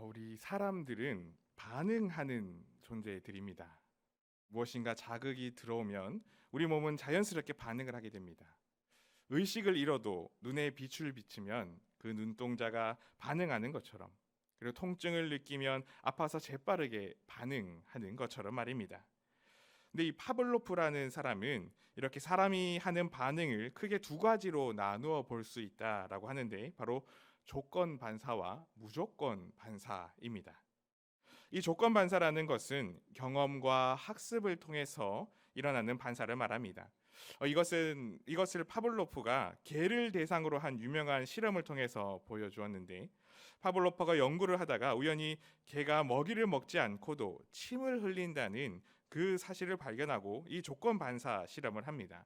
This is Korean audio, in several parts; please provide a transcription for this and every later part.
우리 사람들은 반응하는 존재들입니다. 무엇인가 자극이 들어오면 우리 몸은 자연스럽게 반응을 하게 됩니다. 의식을 잃어도 눈에 빛을 비치면 그 눈동자가 반응하는 것처럼, 그리고 통증을 느끼면 아파서 재빠르게 반응하는 것처럼 말입니다. 근데 이 파블로프라는 사람은 이렇게 사람이 하는 반응을 크게 두 가지로 나누어 볼 수 있다라고 하는데, 바로 조건 반사와 무조건 반사입니다. 이 조건 반사라는 것은 경험과 학습을 통해서 일어나는 반사를 말합니다. 이것을 파블로프가 개를 대상으로 한 유명한 실험을 통해서 보여주었는데, 파블로프가 연구를 하다가 우연히 개가 먹이를 먹지 않고도 침을 흘린다는 그 사실을 발견하고 이 조건 반사 실험을 합니다.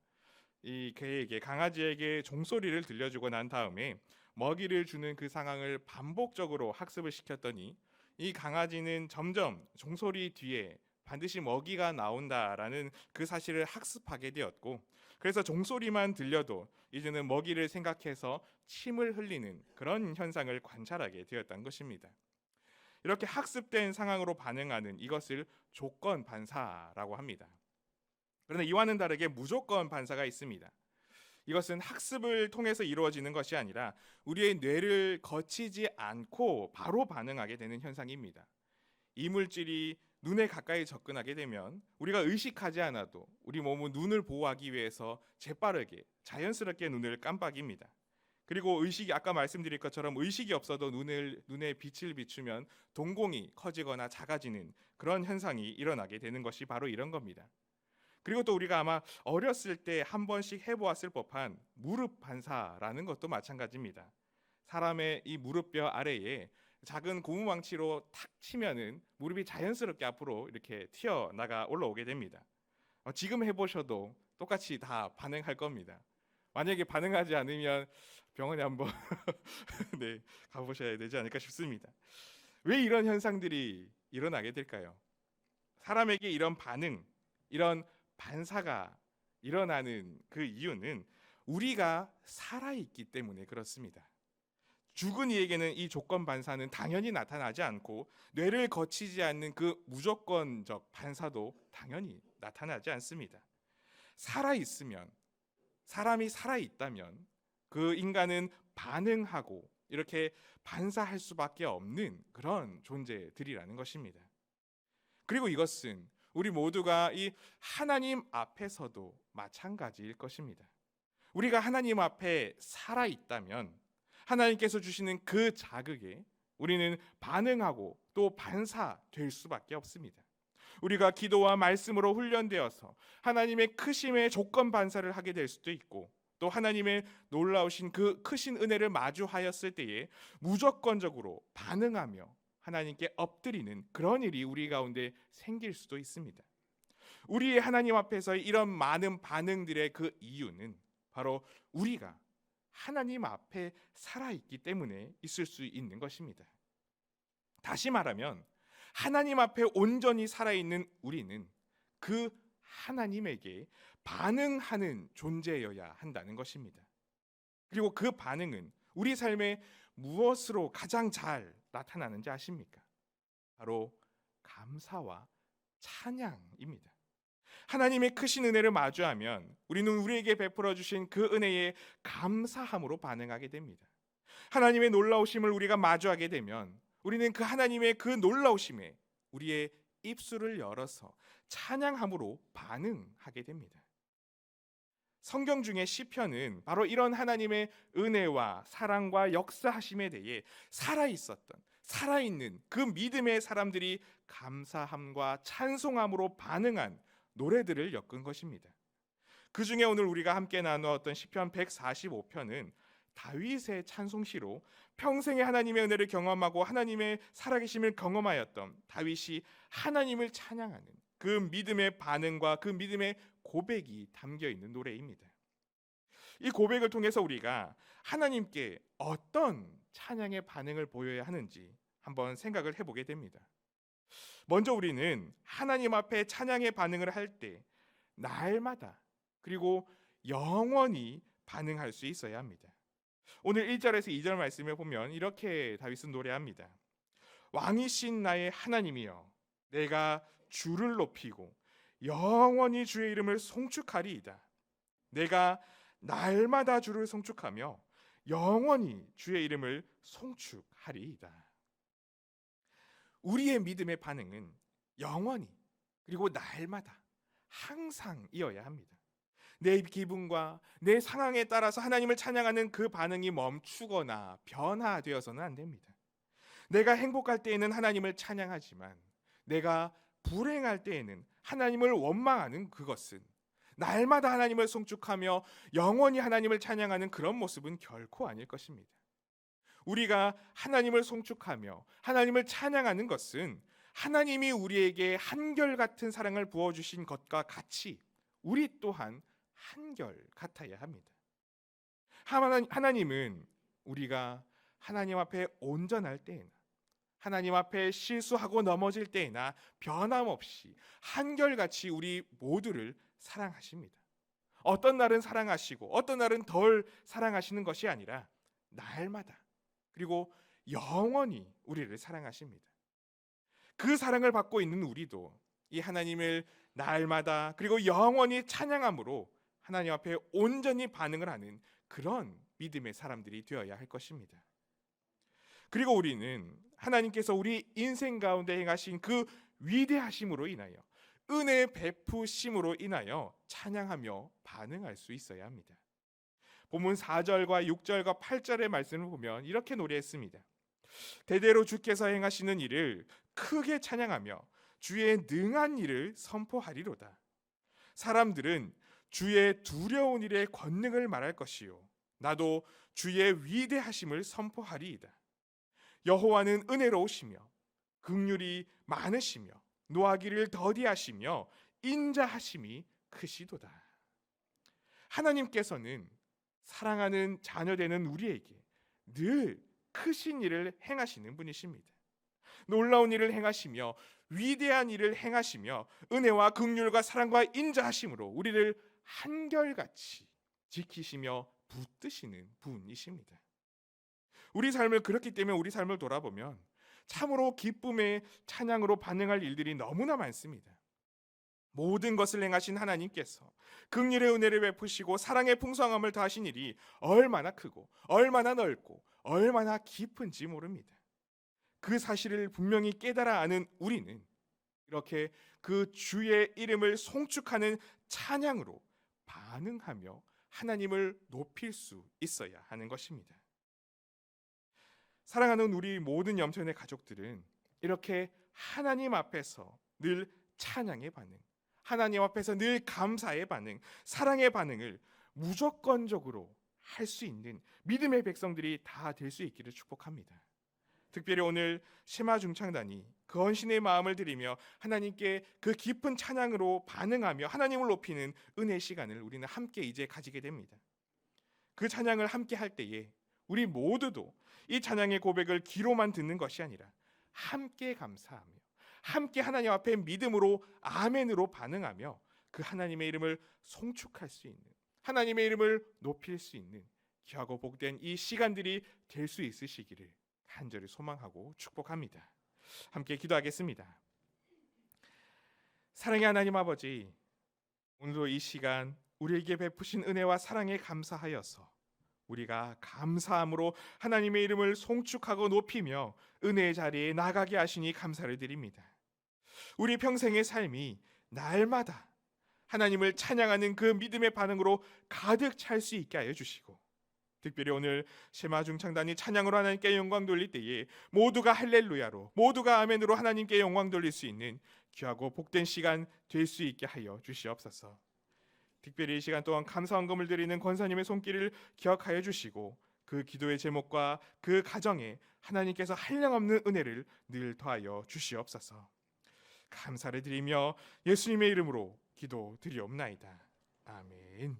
이 개에게 강아지에게 종소리를 들려주고 난 다음에 먹이를 주는 그 상황을 반복적으로 학습을 시켰더니 이 강아지는 점점 종소리 뒤에 반드시 먹이가 나온다라는 그 사실을 학습하게 되었고, 그래서 종소리만 들려도 이제는 먹이를 생각해서 침을 흘리는 그런 현상을 관찰하게 되었던 것입니다. 이렇게 학습된 상황으로 반응하는 이것을 조건 반사라고 합니다. 그런데 이와는 다르게 무조건 반사가 있습니다. 이것은 학습을 통해서 이루어지는 것이 아니라 우리의 뇌를 거치지 않고 바로 반응하게 되는 현상입니다. 이물질이 눈에 가까이 접근하게 되면 우리가 의식하지 않아도 우리 몸은 눈을 보호하기 위해서 재빠르게 자연스럽게 눈을 깜빡입니다. 그리고 아까 말씀드린 것처럼 의식이 없어도 눈에 빛을 비추면 동공이 커지거나 작아지는 그런 현상이 일어나게 되는 것이 바로 이런 겁니다. 그리고 또 우리가 아마 어렸을 때 한 번씩 해보았을 법한 무릎 반사라는 것도 마찬가지입니다. 사람의 이 무릎뼈 아래에 작은 고무망치로 탁 치면은 무릎이 자연스럽게 앞으로 이렇게 튀어나가 올라오게 됩니다. 지금 해보셔도 똑같이 다 반응할 겁니다. 만약에 반응하지 않으면 병원에 한번 네, 가보셔야 되지 않을까 싶습니다. 왜 이런 현상들이 일어나게 될까요? 사람에게 이런 반응, 이런 반사가 일어나는 그 이유는 우리가 살아있기 때문에 그렇습니다. 죽은 이에게는 이 조건 반사는 당연히 나타나지 않고, 뇌를 거치지 않는 그 무조건적 반사도 당연히 나타나지 않습니다. 살아있으면, 사람이 살아있다면 그 인간은 반응하고 이렇게 반사할 수밖에 없는 그런 존재들이라는 것입니다. 그리고 이것은 우리 모두가 이 하나님 앞에서도 마찬가지일 것입니다. 우리가 하나님 앞에 살아있다면 하나님께서 주시는 그 자극에 우리는 반응하고 또 반사될 수밖에 없습니다. 우리가 기도와 말씀으로 훈련되어서 하나님의 크심의 조건 반사를 하게 될 수도 있고, 또 하나님의 놀라우신 그 크신 은혜를 마주하였을 때에 무조건적으로 반응하며 하나님께 엎드리는 그런 일이 우리 가운데 생길 수도 있습니다. 우리의 하나님 앞에서의 이런 많은 반응들의 그 이유는 바로 우리가 하나님 앞에 살아있기 때문에 있을 수 있는 것입니다. 다시 말하면 하나님 앞에 온전히 살아있는 우리는 그 하나님에게 반응하는 존재여야 한다는 것입니다. 그리고 그 반응은 우리 삶에 무엇으로 가장 잘 나타나는지 아십니까? 바로 감사와 찬양입니다. 하나님의 크신 은혜를 마주하면 우리는 우리에게 베풀어 주신 그 은혜에 감사함으로 반응하게 됩니다. 하나님의 놀라우심을 우리가 마주하게 되면 우리는 그 하나님의 그 놀라우심에 우리의 입술을 열어서 찬양함으로 반응하게 됩니다. 성경 중에 시편은 바로 이런 하나님의 은혜와 사랑과 역사하심에 대해 살아있는 그 믿음의 사람들이 감사함과 찬송함으로 반응한 노래들을 엮은 것입니다. 그 중에 오늘 우리가 함께 나누었던 시편 145편은 다윗의 찬송시로 평생에 하나님의 은혜를 경험하고 하나님의 살아계심을 경험하였던 다윗이 하나님을 찬양하는 그 믿음의 반응과 그 믿음의 고백이 담겨 있는 노래입니다. 이 고백을 통해서 우리가 하나님께 어떤 찬양의 반응을 보여야 하는지 한번 생각을 해보게 됩니다. 먼저 우리는 하나님 앞에 찬양의 반응을 할 때 날마다 그리고 영원히 반응할 수 있어야 합니다. 오늘 1절에서 2절 말씀에 보면 이렇게 다윗은 노래합니다. 왕이신 나의 하나님이여, 내가 주를 높이고 영원히 주의 이름을 송축하리이다. 내가 날마다 주를 송축하며 영원히 주의 이름을 송축하리이다. 우리의 믿음의 반응은 영원히, 그리고 날마다, 항상이어야 합니다. 내 기분과 내 상황에 따라서 하나님을 찬양하는 그 반응이 멈추거나 변화되어서는 안 됩니다. 내가 행복할 때에는 하나님을 찬양하지만 내가 불행할 때에는 하나님을 원망하는 그것은, 날마다 하나님을 송축하며 영원히 하나님을 찬양하는 그런 모습은 결코 아닐 것입니다. 우리가 하나님을 송축하며 하나님을 찬양하는 것은 하나님이 우리에게 한결같은 사랑을 부어주신 것과 같이 우리 또한 한결같아야 합니다. 하나님은 우리가 하나님 앞에 온전할 때에나, 하나님 앞에 실수하고 넘어질 때에나 변함없이 한결같이 우리 모두를 사랑하십니다. 어떤 날은 사랑하시고 어떤 날은 덜 사랑하시는 것이 아니라 날마다, 그리고 영원히 우리를 사랑하십니다. 그 사랑을 받고 있는 우리도 이 하나님을 날마다 그리고 영원히 찬양함으로 하나님 앞에 온전히 반응을 하는 그런 믿음의 사람들이 되어야 할 것입니다. 그리고 우리는 하나님께서 우리 인생 가운데 행하신 그 위대하심으로 인하여, 은혜 베푸심으로 인하여 찬양하며 반응할 수 있어야 합니다. 본문 4절과 6절과 8절의 말씀을 보면 이렇게 노래했습니다. 대대로 주께서 행하시는 일을 크게 찬양하며 주의 능한 일을 선포하리로다. 사람들은 주의 두려운 일의 권능을 말할 것이요, 나도 주의 위대하심을 선포하리이다. 여호와는 은혜로우시며 긍휼이 많으시며 노하기를 더디하시며 인자하심이 크시도다. 하나님께서는 사랑하는 자녀되는 우리에게 늘 크신 일을 행하시는 분이십니다. 놀라운 일을 행하시며 위대한 일을 행하시며 은혜와 긍휼과 사랑과 인자하심으로 우리를 한결같이 지키시며 붙드시는 분이십니다. 우리 삶을, 그렇기 때문에 우리 삶을 돌아보면 참으로 기쁨의 찬양으로 반응할 일들이 너무나 많습니다. 모든 것을 행하신 하나님께서 긍휼의 은혜를 베푸시고 사랑의 풍성함을 더하신 일이 얼마나 크고 얼마나 넓고 얼마나 깊은지 모릅니다. 그 사실을 분명히 깨달아 아는 우리는 이렇게 그 주의 이름을 송축하는 찬양으로 반응하며 하나님을 높일 수 있어야 하는 것입니다. 사랑하는 우리 모든 염소연의 가족들은 이렇게 하나님 앞에서 늘 찬양의 반응, 하나님 앞에서 늘 감사의 반응, 사랑의 반응을 무조건적으로 할 수 있는 믿음의 백성들이 다 될 수 있기를 축복합니다. 특별히 오늘 심화중창단이 그 헌신의 마음을 드리며 하나님께 그 깊은 찬양으로 반응하며 하나님을 높이는 은혜 시간을 우리는 함께 이제 가지게 됩니다. 그 찬양을 함께 할 때에 우리 모두도 이 찬양의 고백을 귀로만 듣는 것이 아니라 함께 감사하며 함께 하나님 앞에 믿음으로 아멘으로 반응하며 그 하나님의 이름을 송축할 수 있는, 하나님의 이름을 높일 수 있는 귀하고 복된 이 시간들이 될 수 있으시기를 간절히 소망하고 축복합니다. 함께 기도하겠습니다. 사랑의 하나님 아버지, 오늘도 이 시간 우리에게 베푸신 은혜와 사랑에 감사하여서 우리가 감사함으로 하나님의 이름을 송축하고 높이며 은혜의 자리에 나가게 하시니 감사를 드립니다. 우리 평생의 삶이 날마다 하나님을 찬양하는 그 믿음의 반응으로 가득 찰 수 있게 하여 주시고, 특별히 오늘 심화중창단이 찬양으로 하나님께 영광 돌릴 때에 모두가 할렐루야로, 모두가 아멘으로 하나님께 영광 돌릴 수 있는 귀하고 복된 시간 될 수 있게 하여 주시옵소서. 특별히 이 시간 동안 감사헌금을 드리는 권사님의 손길을 기억하여 주시고 그 기도의 제목과 그 가정에 하나님께서 한량없는 은혜를 늘 더하여 주시옵소서. 감사를 드리며 예수님의 이름으로 기도드리옵나이다. 아멘.